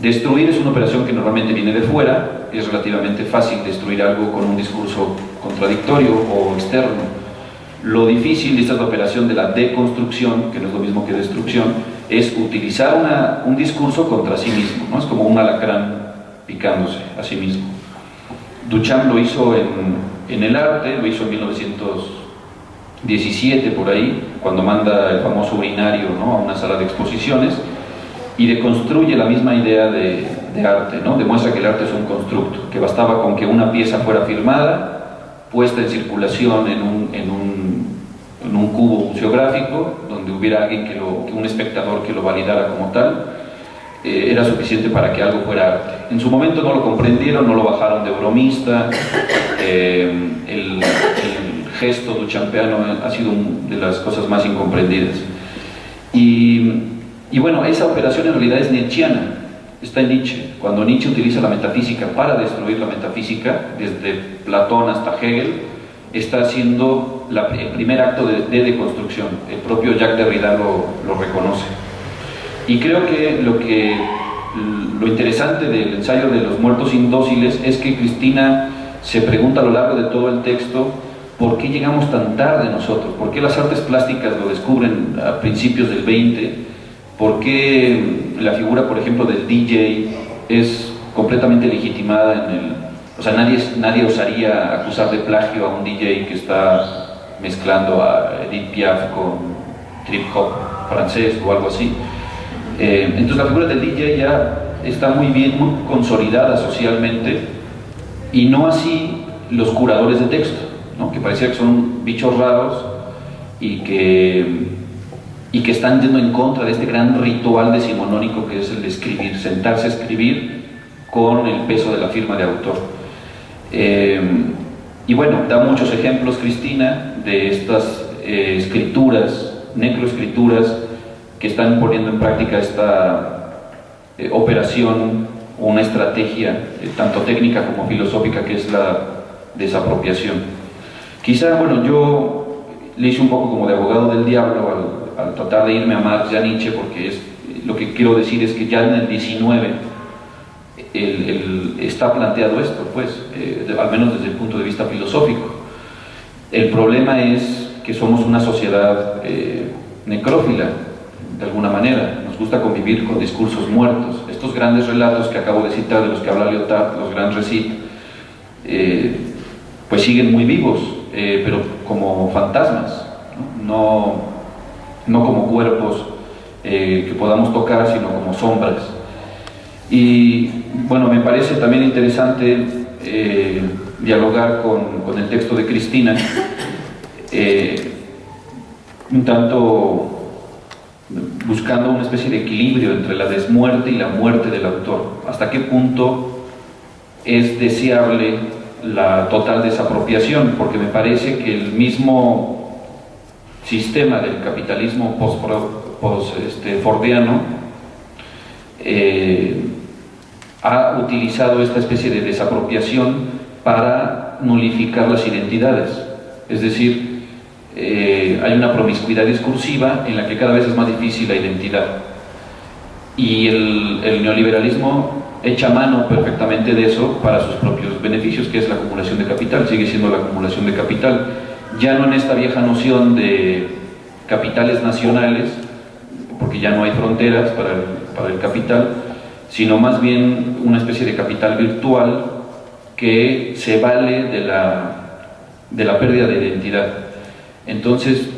Destruir es una operación que normalmente viene de fuera, es relativamente fácil destruir algo con un discurso contradictorio o externo. Lo difícil, y esta es la operación de la deconstrucción, que no es lo mismo que destrucción, es utilizar un discurso contra sí mismo, ¿no? Es como un alacrán picándose a sí mismo. Duchamp lo hizo en el arte, lo hizo en 1917 por ahí, cuando manda el famoso urinario, ¿no?, a una sala de exposiciones, y deconstruye la misma idea de arte, ¿no? Demuestra que el arte es un constructo, que bastaba con que una pieza fuera firmada, puesta en circulación en un cubo museográfico, donde hubiera alguien un espectador que lo validara como tal, era suficiente para que algo fuera arte. En su momento no lo comprendieron, no lo bajaron de bromista, el gesto duchampiano ha sido una de las cosas más incomprendidas. Y bueno, esa operación en realidad es nietzscheana, está en Nietzsche. Cuando Nietzsche utiliza la metafísica para destruir la metafísica, desde Platón hasta Hegel, está haciendo el primer acto de deconstrucción. El propio Jacques Derrida lo reconoce. Y creo que lo interesante del ensayo de los muertos indóciles es que Cristina se pregunta a lo largo de todo el texto ¿por qué llegamos tan tarde nosotros? ¿Por qué las artes plásticas lo descubren a principios del 20? ¿Por qué la figura, por ejemplo, del DJ es completamente legitimada o sea, nadie osaría acusar de plagio a un DJ que está mezclando a Edith Piaf con trip hop francés o algo así? Entonces la figura del DJ ya está muy consolidada socialmente, y no así los curadores de texto, ¿no?, que parecía que son bichos raros y que están yendo en contra de este gran ritual decimonónico que es el de escribir, sentarse a escribir con el peso de la firma de autor. Y bueno, da muchos ejemplos Cristina de estas escrituras, necroescrituras, que están poniendo en práctica esta operación, una estrategia tanto técnica como filosófica, que es la desapropiación. Quizá, bueno, yo le hice un poco como de abogado del diablo al tratar de irme a Marx y a Nietzsche, porque lo que quiero decir es que ya en el 19 está planteado esto, pues, al menos desde el punto de vista filosófico. El problema es que somos una sociedad necrófila, de alguna manera. Nos gusta convivir con discursos muertos. Estos grandes relatos que acabo de citar, de los que habla Lyotard, los Grands Récits, pues siguen muy vivos, pero como fantasmas, ¿no? No como cuerpos que podamos tocar, sino como sombras. Y bueno, me parece también interesante dialogar con el texto de Cristina, un tanto buscando una especie de equilibrio entre la desmuerte y la muerte del autor. ¿Hasta qué punto es deseable la total desapropiación? Porque me parece que el mismo sistema del capitalismo post-fordiano ha utilizado esta especie de desapropiación para nulificar las identidades. Es decir, hay una promiscuidad discursiva en la que cada vez es más difícil la identidad, y el neoliberalismo echa mano perfectamente de eso para sus propios beneficios, que es la acumulación de capital. Sigue siendo la acumulación de capital, ya no en esta vieja noción de capitales nacionales, porque ya no hay fronteras para el capital, sino más bien una especie de capital virtual que se vale de la pérdida de identidad. Entonces,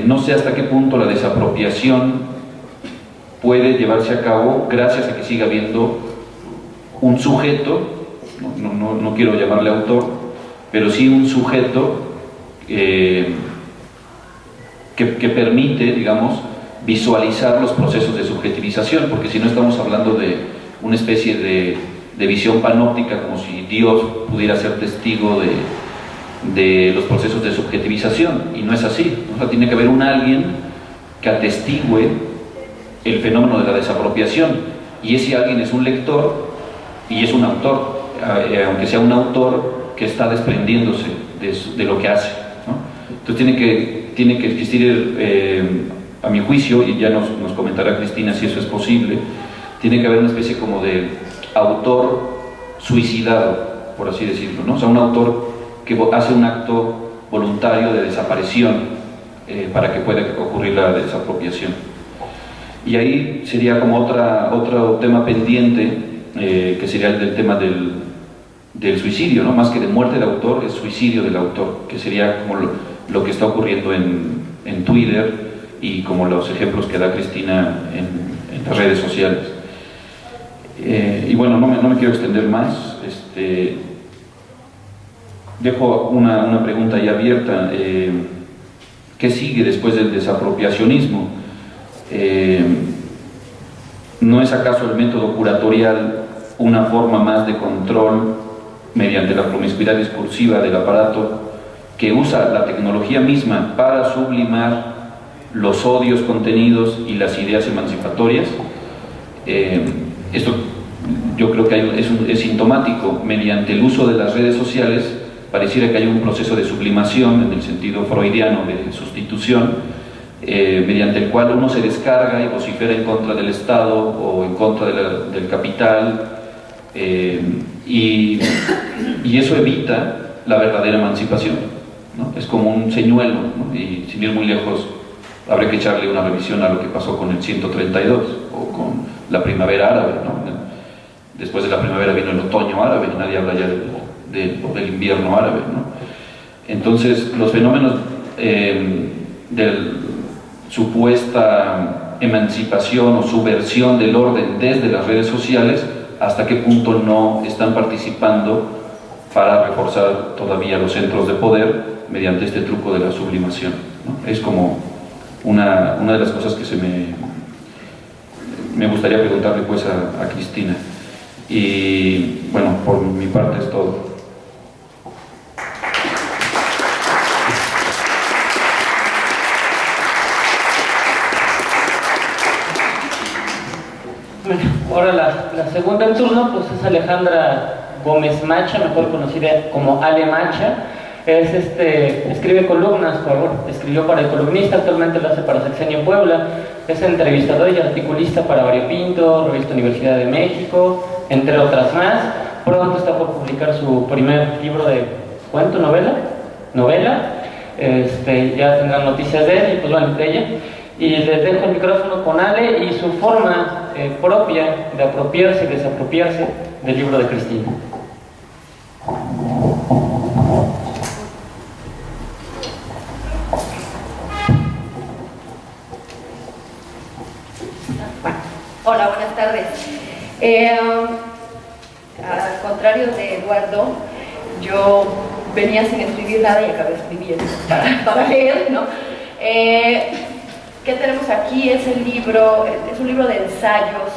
no sé hasta qué punto la desapropiación puede llevarse a cabo gracias a que siga habiendo un sujeto, no quiero llamarle autor, pero sí un sujeto que permite, digamos, visualizar los procesos de subjetivización, porque si no estamos hablando de una especie de visión panóptica, como si Dios pudiera ser testigo de los procesos de subjetivización, y no es así. O sea, tiene que haber alguien que atestigue el fenómeno de la desapropiación, y ese alguien es un lector y es un autor, aunque sea un autor que está desprendiéndose de lo que hace, ¿no? Entonces tiene que existir, a mi juicio, y ya nos comentará Cristina si eso es posible, tiene que haber una especie como de autor suicidado, por así decirlo, ¿no? O sea, un autor que hace un acto voluntario de desaparición para que pueda ocurrir la desapropiación. Y ahí sería como otro tema pendiente, que sería el del tema del suicidio, ¿no? Más que de muerte del autor, es suicidio del autor, que sería como lo que está ocurriendo en Twitter y como los ejemplos que da Cristina en las redes sociales. Y bueno, no me quiero extender más. Dejo una pregunta ahí abierta. ¿Qué sigue después del desapropiacionismo? ¿No es acaso el método curatorial una forma más de control mediante la promiscuidad discursiva del aparato que usa la tecnología misma para sublimar los odios contenidos y las ideas emancipatorias? Esto yo creo que es sintomático. Mediante el uso de las redes sociales pareciera que hay un proceso de sublimación en el sentido freudiano de sustitución, mediante el cual uno se descarga y vocifera en contra del Estado o en contra del capital, y eso evita la verdadera emancipación, ¿no? Es como un señuelo, ¿no? Y sin ir muy lejos, habría que echarle una revisión a lo que pasó con el 132 o con la primavera árabe, ¿no? Después de la primavera vino el otoño árabe y nadie habla ya del invierno árabe, ¿no? Entonces, los fenómenos de supuesta emancipación o subversión del orden desde las redes sociales, hasta qué punto no están participando para reforzar todavía los centros de poder mediante este truco de la sublimación, ¿no? Es como una de las cosas que me gustaría preguntarle pues a Cristina. Y bueno, por mi parte es todo. Bueno, ahora la segunda en turno pues es Alejandra Gómez Macha, mejor conocida como Ale Macha. Escribe columnas, escribió para El Columnista, actualmente lo hace para Sexenio Puebla. Es entrevistador y articulista para Variopinto, Revista Universidad de México, entre otras más. Pronto está por publicar su primer libro de cuento, novela. Ya tendrán noticias de él y pues bueno, de ella. Y les dejo el micrófono con Ale y su forma propia de apropiarse y desapropiarse del libro de Cristina. Hola, buenas tardes. Al contrario de Eduardo, yo venía sin escribir nada y acabé escribiendo para leer, ¿no? ¿Qué tenemos aquí? Es un libro de ensayos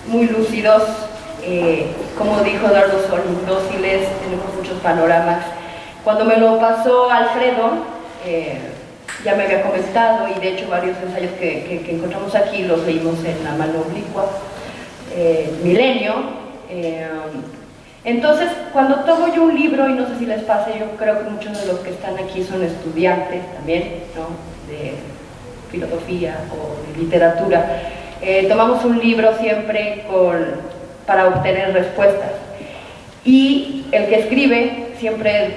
muy lúcidos, como dijo Eduardo, son indóciles, tenemos muchos panoramas. Cuando me lo pasó Alfredo, ya me había comentado, y de hecho varios ensayos que encontramos aquí los leímos en la mano oblicua, Milenio. Entonces, cuando tomo yo un libro, y no sé si les pasa, yo creo que muchos de los que están aquí son estudiantes también, ¿no?, de filosofía o de literatura, tomamos un libro siempre para obtener respuestas, y el que escribe siempre,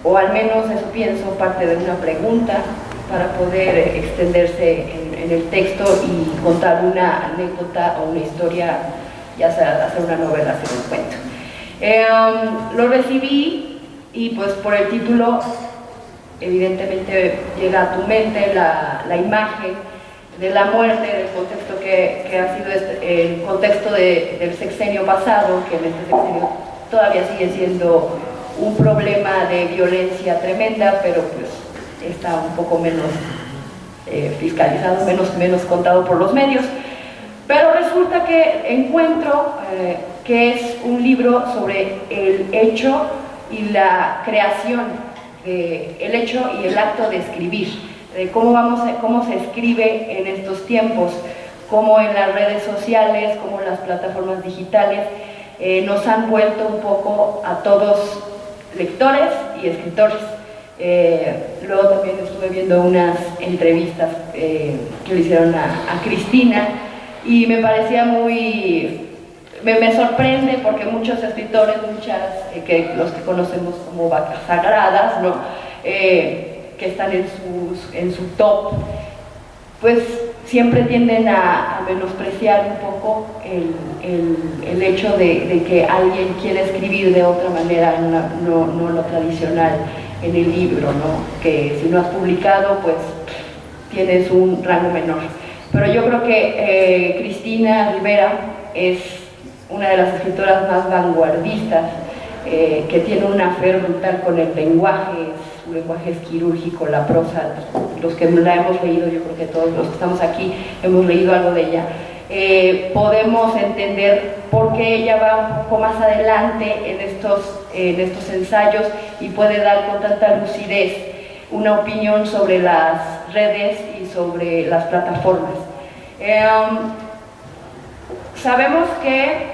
o al menos eso pienso, parte de una pregunta para poder extenderse en el texto y contar una anécdota o una historia, ya sea hacer una novela, hacer un cuento. Lo recibí y pues por el título evidentemente llega a tu mente la imagen de la muerte, del contexto que ha sido el contexto del sexenio pasado, que en este sexenio todavía sigue siendo un problema de violencia tremenda, pero pues está un poco menos fiscalizado, menos contado por los medios. Pero resulta que encuentro que es un libro sobre el hecho y la creación, el hecho y el acto de escribir, de cómo se escribe en estos tiempos, cómo en las redes sociales, cómo las plataformas digitales nos han vuelto un poco a todos lectores y escritores. Luego también estuve viendo unas entrevistas que le hicieron a Cristina, y me parecía muy... Me sorprende porque muchos escritores, que los que conocemos como vacas sagradas, ¿no? Que están en su top, pues siempre tienden a menospreciar un poco el hecho de que alguien quiera escribir de otra manera, no lo tradicional en el libro, ¿no? Que si no has publicado, pues tienes un rango menor. Pero yo creo que Cristina Rivera es una de las escritoras más vanguardistas, que tiene una fe brutal con el lenguaje. Su lenguaje es quirúrgico, la prosa, los que la hemos leído, yo creo que todos los que estamos aquí hemos leído algo de ella, podemos entender por qué ella va un poco más adelante en estos ensayos y puede dar con tanta lucidez una opinión sobre las redes y sobre las plataformas. Sabemos que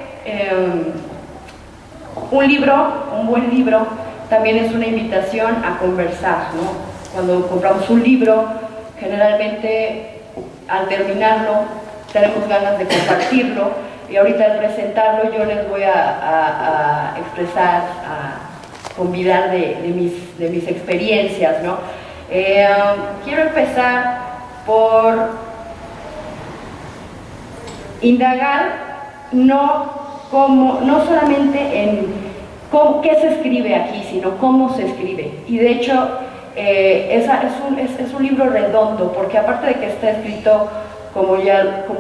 un buen libro también es una invitación a conversar, ¿no? Cuando compramos un libro, generalmente al terminarlo tenemos ganas de compartirlo, y ahorita al presentarlo yo les voy a expresar, a convidar de mis experiencias, ¿no? Quiero empezar por indagar no solamente en qué se escribe aquí, sino cómo se escribe. Y de hecho es un libro redondo, porque aparte de que está escrito, como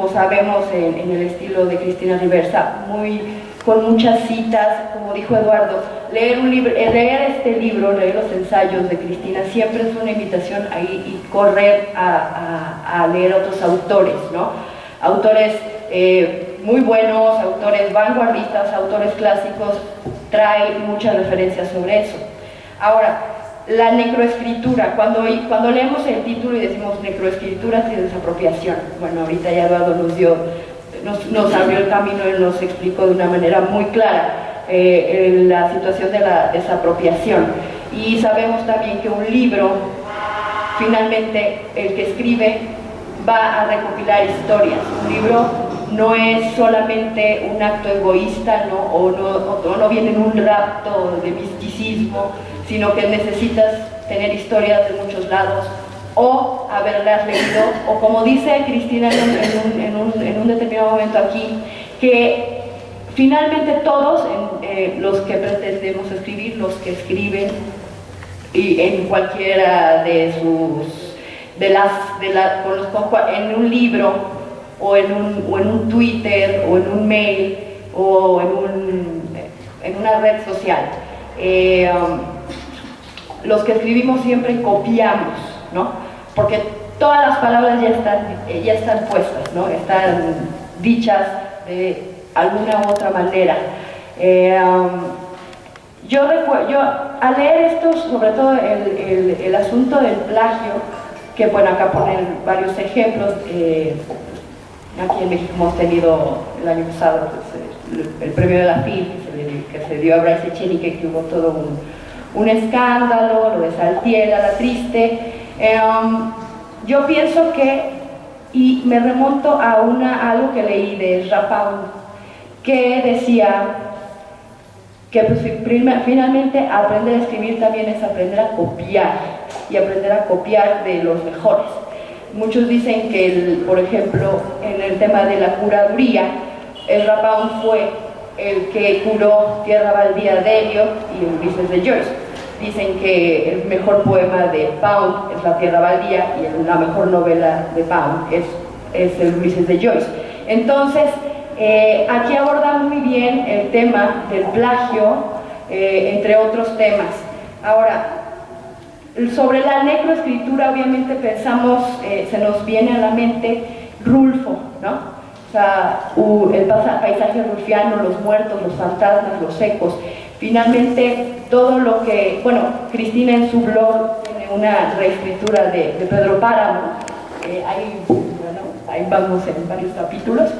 sabemos, en el estilo de Cristina Rivera, con muchas citas, como dijo Eduardo, leer este libro, leer los ensayos de Cristina, siempre es una invitación a ir y correr a leer otros autores, ¿no? Autores muy buenos, autores vanguardistas, autores clásicos, trae muchas referencias sobre eso. Ahora, la necroescritura, cuando leemos el título y decimos necroescritura y desapropiación, bueno, ahorita ya Eduardo nos abrió el camino y nos explicó de una manera muy clara la situación de la desapropiación. Y sabemos también que un libro, finalmente, el que escribe va a recopilar historias. Un libro no es solamente un acto egoísta, ¿no? O no viene en un rapto de misticismo, sino que necesitas tener historias de muchos lados, o haberlas leído, o como dice Cristina en un determinado momento aquí, que finalmente todos los que pretendemos escribir, los que escriben, y en cualquiera en un libro, o en un Twitter, o en un mail, o en una red social, los que escribimos siempre copiamos, ¿no? Porque todas las palabras ya están puestas, ¿no? Están dichas de alguna u otra manera. Yo al leer esto, sobre todo el asunto del plagio, que bueno, acá ponen varios ejemplos. Aquí en México hemos tenido el año pasado pues, el premio de la FIL que se dio a Bryce Echenique, que hubo todo un escándalo, lo de Saltiera, La Triste. Yo pienso que, y me remonto a algo que leí de Ezra Pound, que decía que pues, finalmente aprender a escribir también es aprender a copiar, y aprender a copiar de los mejores. Muchos dicen que, por ejemplo, en el tema de la curaduría, Ezra Pound fue el que curó Tierra Baldía de Eliot y Ulises de Joyce. Dicen que el mejor poema de Pound es La Tierra Baldía, y la mejor novela de Pound es el Ulises de Joyce. Entonces, aquí aborda muy bien el tema del plagio, entre otros temas. Ahora, sobre la necroescritura, obviamente pensamos, se nos viene a la mente Rulfo, ¿no? O sea, el paisaje rulfiano, los muertos, los fantasmas, los ecos. Finalmente, todo lo que, bueno, Cristina en su blog tiene una reescritura de Pedro Páramo, ahí vamos en varios capítulos.